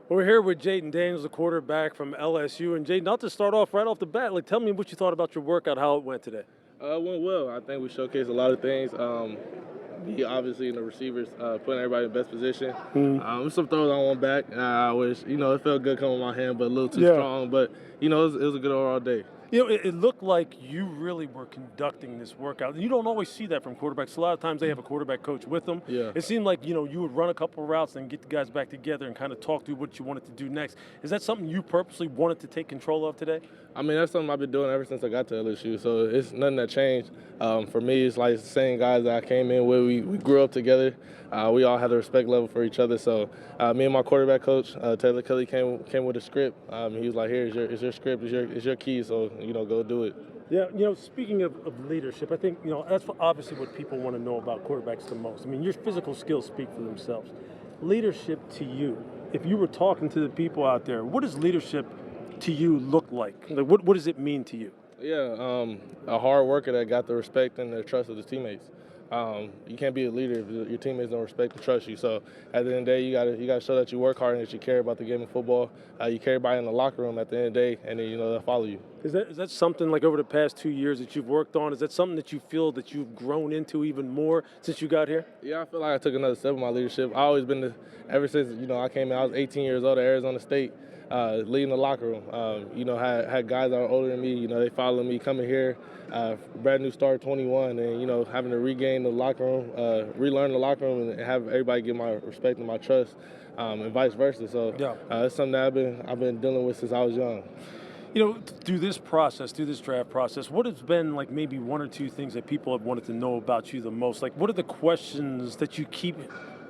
We're here with Jayden Daniels, the quarterback from LSU. And Jayden, not to start off right off the bat, tell me what you thought about your workout, how it went today. It went well. I think we showcased a lot of things. Me, obviously, and the receivers, putting everybody in best position. Some throws I want back. I wish, it felt good coming in my hand, but a little too strong. But, it was a good overall day. It looked like you really were conducting this workout. And you don't always see that from quarterbacks. A lot of times they have a quarterback coach with them. Yeah. It seemed like, you would run a couple of routes and get the guys back together and kind of talk through what you wanted to do next. Is that something you purposely wanted to take control of today? I mean, that's something I've been doing ever since I got to LSU, so it's nothing that changed. For me, it's like the same guys that I came in with. We grew up together. We all had a respect level for each other. So me and my quarterback coach, Taylor Kelly, came with a script. He was like, here, it's your script, it's your key, so, go do it. Yeah, speaking of leadership, I think, that's obviously what people want to know about quarterbacks the most. I mean, your physical skills speak for themselves. Leadership to you, if you were talking to the people out there, what does leadership to you look like? What does it mean to you? Yeah, a hard worker that got the respect and the trust of his teammates. You can't be a leader if your teammates don't respect and trust you. So at the end of the day, you gotta show that you work hard and that you care about the game of football. You care about it in the locker room at the end of the day, and then they'll follow you. Is that something like over the past 2 years that you've worked on? Is that something that you feel that you've grown into even more since you got here? Yeah, I feel like I took another step in my leadership. I always been ever since I came in. I was 18 years old at Arizona State. Leading the locker room. Had guys that are older than me, they followed me coming here, brand new start 21, and, having to regain the locker room, relearn the locker room and have everybody give my respect and my trust, and vice versa. So it's something that I've been dealing with since I was young. Through this draft process, what has been maybe one or two things that people have wanted to know about you the most? What are the questions that you keep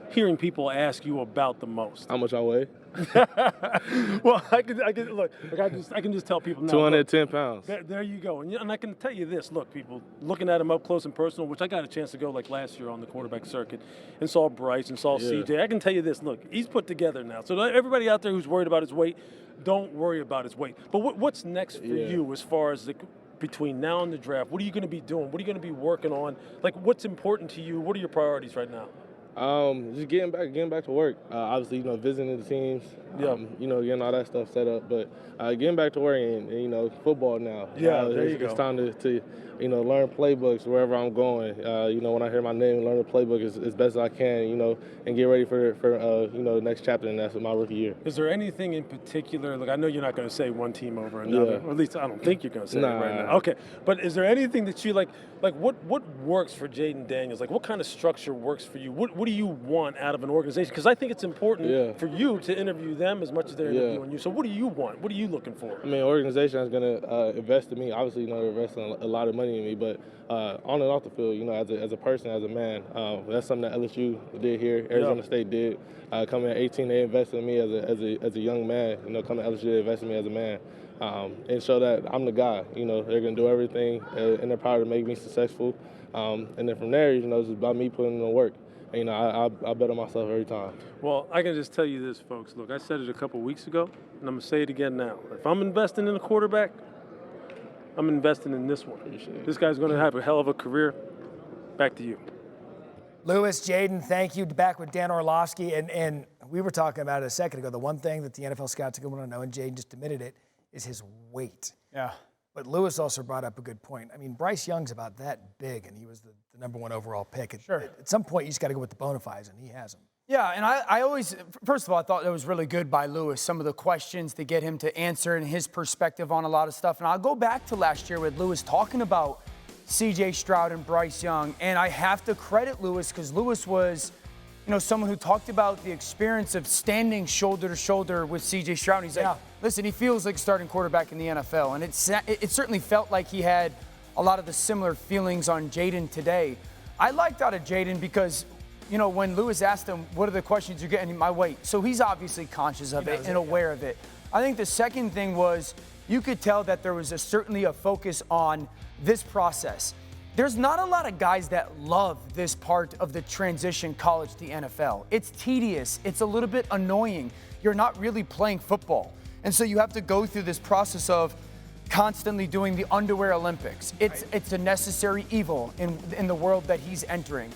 hearing people ask you about the most? How much I weigh? Well, I can just tell people now. 210 pounds. There you go. And I can tell you this. Look, people, looking at him up close and personal, which I got a chance to go last year on the quarterback circuit and saw Bryce and saw CJ. I can tell you this. Look, he's put together now. So everybody out there who's worried about his weight, don't worry about his weight. But what's next for you as far as between now and the draft? What are you going to be doing? What are you going to be working on? What's important to you? What are your priorities right now? Just getting back to work. Obviously, visiting the teams. Getting all that stuff set up. But getting back to work and football now. Yeah, there you go. It's time to learn playbooks wherever I'm going. When I hear my name, learn the playbook as best as I can. And get ready for the next chapter, and that's my rookie year. Is there anything in particular? I know you're not going to say one team over another, or at least I don't think you're going to say it right now. Okay, but is there anything that you like what works for Jayden Daniels? What kind of structure works for you? What do you want out of an organization? Because I think it's important for you to interview them as much as they're interviewing you. So what do you want? What are you looking for? I mean, an organization that's going to invest in me. Obviously, they're investing a lot of money in me, but on and off the field, as a person, as a man, that's something that LSU did here. Arizona State did. Coming at 18, they invested in me as a young man. Coming to LSU, they invested in me as a man. And show that I'm the guy. They're going to do everything in their power to make me successful. And then from there, it's just about me putting in the work. I bet on myself every time. Well, I can just tell you this, folks. Look, I said it a couple weeks ago, and I'm going to say it again now. If I'm investing in a quarterback, I'm investing in this one. This guy's going to have a hell of a career. Back to you. Lewis, Jayden, thank you. Back with Dan Orlovsky. And we were talking about it a second ago. The one thing that the NFL scouts are going to want to know, and Jayden just admitted it, is his weight. Yeah. But Lewis also brought up a good point. I mean, Bryce Young's about that big, and he was the number one overall pick. At some point, you just got to go with the bona fides, and he has them. Yeah, and I always, first of all, I thought that was really good by Lewis, some of the questions to get him to answer and his perspective on a lot of stuff. And I'll go back to last year with Lewis talking about C.J. Stroud and Bryce Young. And I have to credit Lewis because Lewis was, someone who talked about the experience of standing shoulder to shoulder with C.J. Stroud. And he's like, listen, he feels like a starting quarterback in the NFL. And it certainly felt like he had a lot of the similar feelings on Jayden today. I liked out of Jayden because, when Lewis asked him, what are the questions you're getting? My weight. So he's obviously conscious of it and aware of it. I think the second thing was you could tell that there was certainly a focus on this process. There's not a lot of guys that love this part of the transition college to the NFL. It's tedious. It's a little bit annoying. You're not really playing football. And so you have to go through this process of constantly doing the underwear Olympics. It's a necessary evil in the world that he's entering.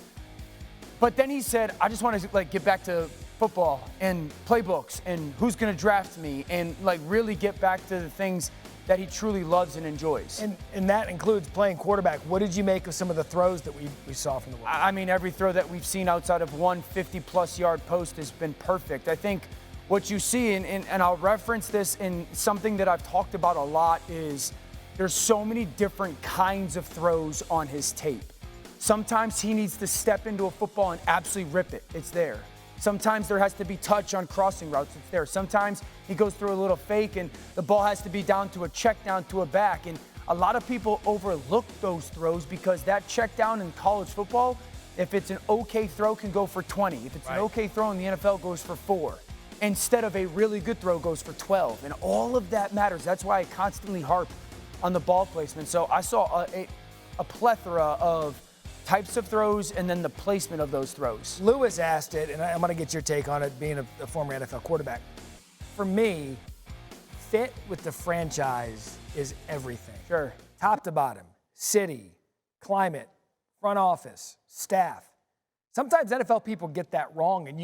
But then he said, I just want to get back to football and playbooks and who's going to draft me and like really get back to the things that he truly loves and enjoys. And that includes playing quarterback. What did you make of some of the throws that we saw from the Wolves? I mean, every throw that we've seen outside of one 50-plus yard post has been perfect. I think what you see, and I'll reference this in something that I've talked about a lot, is there's so many different kinds of throws on his tape. Sometimes he needs to step into a football and absolutely rip it. It's there. Sometimes there has to be touch on crossing routes. It's there. Sometimes he goes through a little fake and the ball has to be down to a check down to a back. And a lot of people overlook those throws because that check down in college football, if it's an okay throw, can go for 20. If it's an okay throw in the NFL, goes for 4. Instead of a really good throw, goes for 12. And all of that matters. That's why I constantly harp on the ball placement. So I saw a plethora of types of throws and then the placement of those throws. Lewis asked it, and I'm going to get your take on it, being a former NFL quarterback. For me, fit with the franchise is everything. Sure. Top to bottom, city, climate, front office, staff. Sometimes NFL people get that wrong, and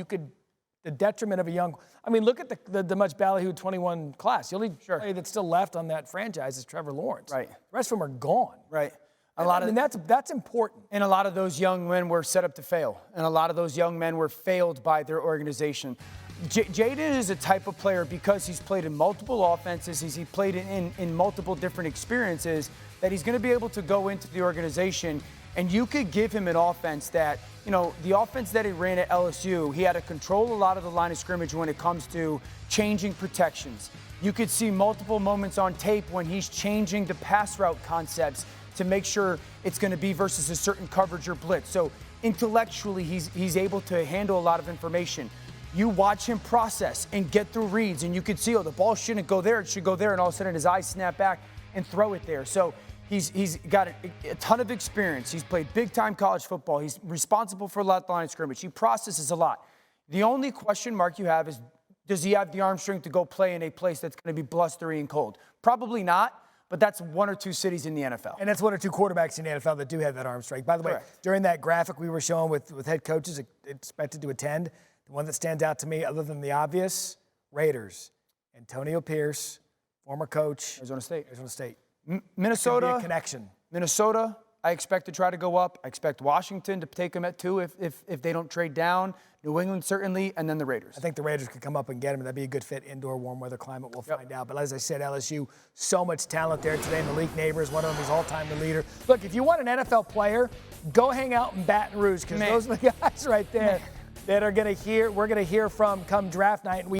the detriment of a young, I mean, look at the much ballyhooed 21 class. The only player that's still left on that franchise is Trevor Lawrence. Right. The rest of them are gone. Right. That's important. And a lot of those young men were set up to fail. And a lot of those young men were failed by their organization. Jayden is a type of player, because he's played in multiple offenses, he played in multiple different experiences, that he's going to be able to go into the organization and you could give him an offense that, the offense that he ran at LSU, he had to control a lot of the line of scrimmage when it comes to changing protections. You could see multiple moments on tape when he's changing the pass route concepts to make sure it's going to be versus a certain coverage or blitz. So intellectually, he's able to handle a lot of information. You watch him process and get through reads, and you can see, the ball shouldn't go there, it should go there, and all of a sudden his eyes snap back and throw it there. So he's got a ton of experience. He's played big-time college football. He's responsible for a lot of the line of scrimmage. He processes a lot. The only question mark you have is, does he have the arm strength to go play in a place that's going to be blustery and cold? Probably not. But that's 1 or 2 cities in the NFL. And that's 1 or 2 quarterbacks in the NFL that do have that arm strength. By the way, during that graphic we were showing with head coaches expected to attend, the one that stands out to me, other than the obvious, Raiders. Antonio Pierce, former coach. Arizona State. Minnesota. Could be a connection. Minnesota, I expect to try to go up. I expect Washington to take them at 2 if they don't trade down. New England, certainly, and then the Raiders. I think the Raiders could come up and get him, and that'd be a good fit, indoor, warm weather climate. We'll find out. But as I said, LSU, so much talent there today. Malik Neighbors, one of them is all-time the leader. Look, if you want an NFL player, go hang out in Baton Rouge, because those are the guys right there that are we're going to hear from come draft night. And